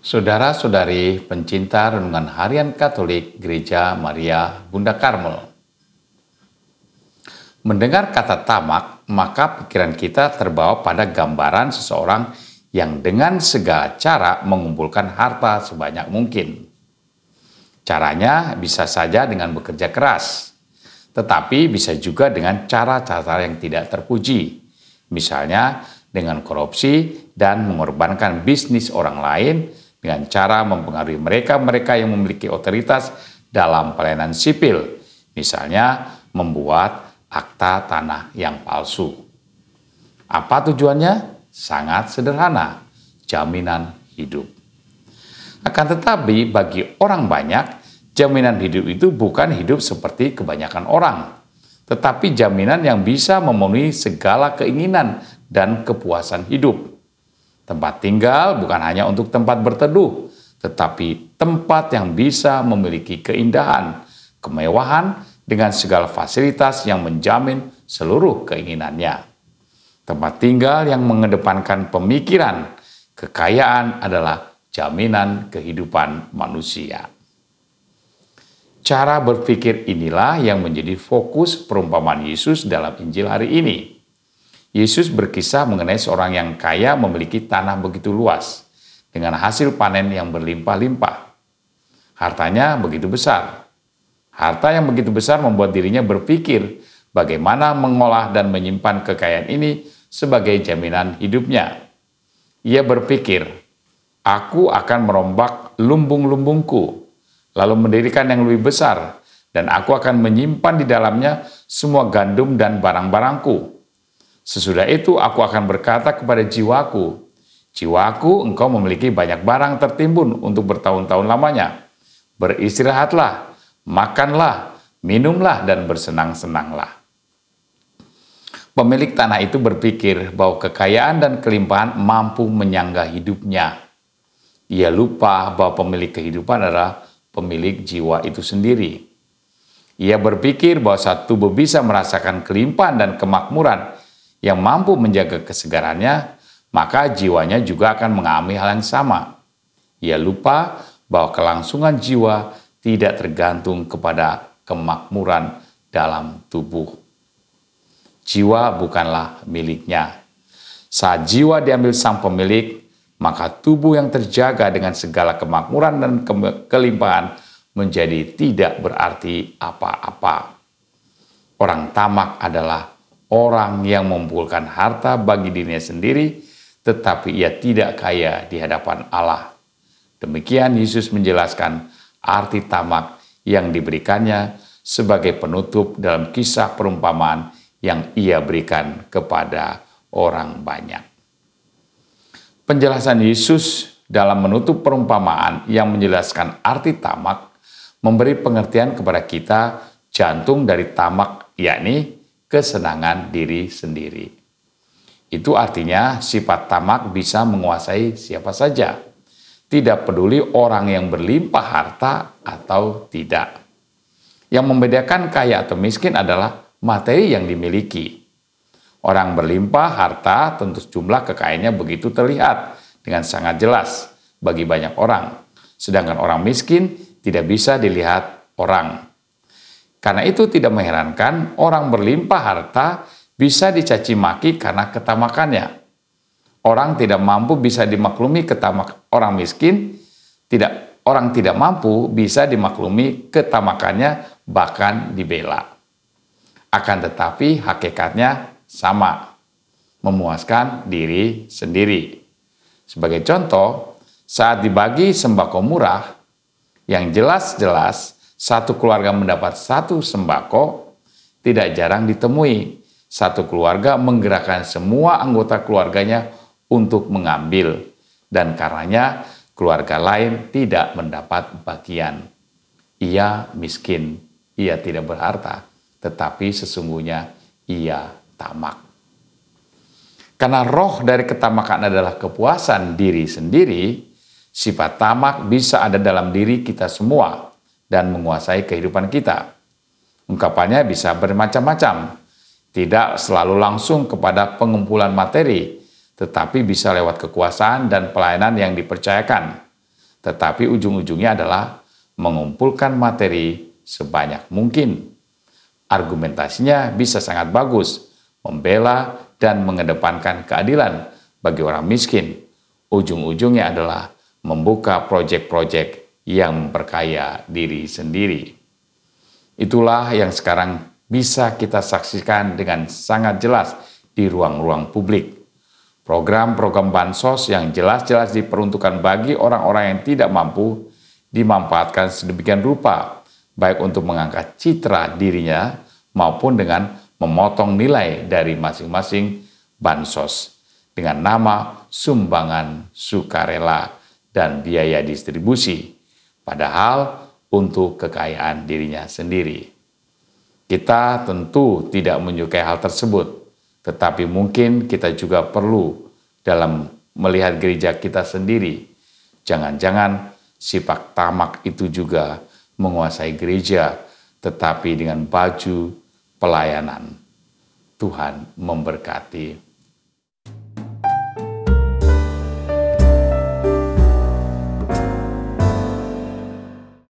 Saudara-saudari pencinta Renungan Harian Katolik Gereja Maria Bunda Karmel. Mendengar kata tamak, maka pikiran kita terbawa pada gambaran seseorang yang dengan segala cara mengumpulkan harta sebanyak mungkin. Caranya bisa saja dengan bekerja keras, tetapi bisa juga dengan cara-cara yang tidak terpuji. Misalnya dengan korupsi dan mengorbankan bisnis orang lain dengan cara mempengaruhi mereka-mereka yang memiliki otoritas dalam pelayanan sipil. Misalnya membuat akta tanah yang palsu. Apa tujuannya? Sangat sederhana, jaminan hidup. Akan tetapi bagi orang banyak, jaminan hidup itu bukan hidup seperti kebanyakan orang, tetapi jaminan yang bisa memenuhi segala keinginan dan kepuasan hidup. Tempat tinggal bukan hanya untuk tempat berteduh, tetapi tempat yang bisa memiliki keindahan, kemewahan, dengan segala fasilitas yang menjamin seluruh keinginannya. Tempat tinggal yang mengedepankan pemikiran, kekayaan adalah jaminan kehidupan manusia. Cara berpikir inilah yang menjadi fokus perumpamaan Yesus dalam Injil hari ini. Yesus berkisah mengenai seorang yang kaya memiliki tanah begitu luas, dengan hasil panen yang berlimpah-limpah. Hartanya begitu besar. Harta yang begitu besar membuat dirinya berpikir bagaimana mengolah dan menyimpan kekayaan ini sebagai jaminan hidupnya. Ia berpikir, aku akan merombak lumbung-lumbungku, lalu mendirikan yang lebih besar, dan aku akan menyimpan di dalamnya semua gandum dan barang-barangku. Sesudah itu aku akan berkata kepada jiwaku, jiwaku, engkau memiliki banyak barang tertimbun untuk bertahun-tahun lamanya. Beristirahatlah, makanlah, minumlah, dan bersenang-senanglah. Pemilik tanah itu berpikir bahwa kekayaan dan kelimpahan mampu menyangga hidupnya. Ia lupa bahwa pemilik kehidupan adalah pemilik jiwa itu sendiri. Ia berpikir bahwa saat tubuh bisa merasakan kelimpahan dan kemakmuran yang mampu menjaga kesegarannya, maka jiwanya juga akan mengalami hal yang sama. Ia lupa bahwa kelangsungan jiwa tidak tergantung kepada kemakmuran dalam tubuh. Jiwa bukanlah miliknya. Saat jiwa diambil sang pemilik, maka tubuh yang terjaga dengan segala kemakmuran dan kelimpahan menjadi tidak berarti apa-apa. Orang tamak adalah orang yang mengumpulkan harta bagi dirinya sendiri, tetapi ia tidak kaya di hadapan Allah. Demikian Yesus menjelaskan arti tamak yang diberikannya sebagai penutup dalam kisah perumpamaan yang ia berikan kepada orang banyak. Penjelasan Yesus dalam menutup perumpamaan yang menjelaskan arti tamak memberi pengertian kepada kita jantung dari tamak, yakni kesenangan diri sendiri. Itu artinya sifat tamak bisa menguasai siapa saja. Tidak peduli orang yang berlimpah harta atau tidak. Yang membedakan kaya atau miskin adalah materi yang dimiliki. Orang berlimpah harta tentu jumlah kekayaannya begitu terlihat dengan sangat jelas bagi banyak orang. Sedangkan orang miskin tidak bisa dilihat orang. Karena itu tidak mengherankan orang berlimpah harta bisa dicaci maki karena ketamakannya. Orang tidak mampu bisa dimaklumi orang miskin, orang tidak mampu bisa dimaklumi ketamakannya, bahkan dibela. Akan tetapi hakikatnya sama, memuaskan diri sendiri. Sebagai contoh, saat dibagi sembako murah, yang jelas-jelas satu keluarga mendapat satu sembako, tidak jarang ditemui satu keluarga menggerakkan semua anggota keluarganya untuk mengambil, dan karenanya keluarga lain tidak mendapat bagian. Ia miskin, ia tidak berharta, tetapi sesungguhnya ia tamak. Karena roh dari ketamakan adalah kepuasan diri sendiri, sifat tamak bisa ada dalam diri kita semua dan menguasai kehidupan kita. Ungkapannya bisa bermacam-macam, tidak selalu langsung kepada pengumpulan materi, tetapi bisa lewat kekuasaan dan pelayanan yang dipercayakan. tetapi ujung-ujungnya adalah mengumpulkan materi sebanyak mungkin. Argumentasinya bisa sangat bagus, membela dan mengedepankan keadilan bagi orang miskin. Ujung-ujungnya adalah membuka proyek-proyek yang memperkaya diri sendiri. Itulah yang sekarang bisa kita saksikan dengan sangat jelas di ruang-ruang publik. Program-program bansos yang jelas-jelas diperuntukkan bagi orang-orang yang tidak mampu dimanfaatkan sedemikian rupa, baik untuk mengangkat citra dirinya maupun dengan memotong nilai dari masing-masing bansos dengan nama sumbangan sukarela dan biaya distribusi, padahal untuk kekayaan dirinya sendiri. Kita tentu tidak menyukai hal tersebut, tetapi mungkin kita juga perlu dalam melihat gereja kita sendiri. Jangan-jangan sifat tamak itu juga menguasai gereja, tetapi dengan baju pelayanan. Tuhan memberkati.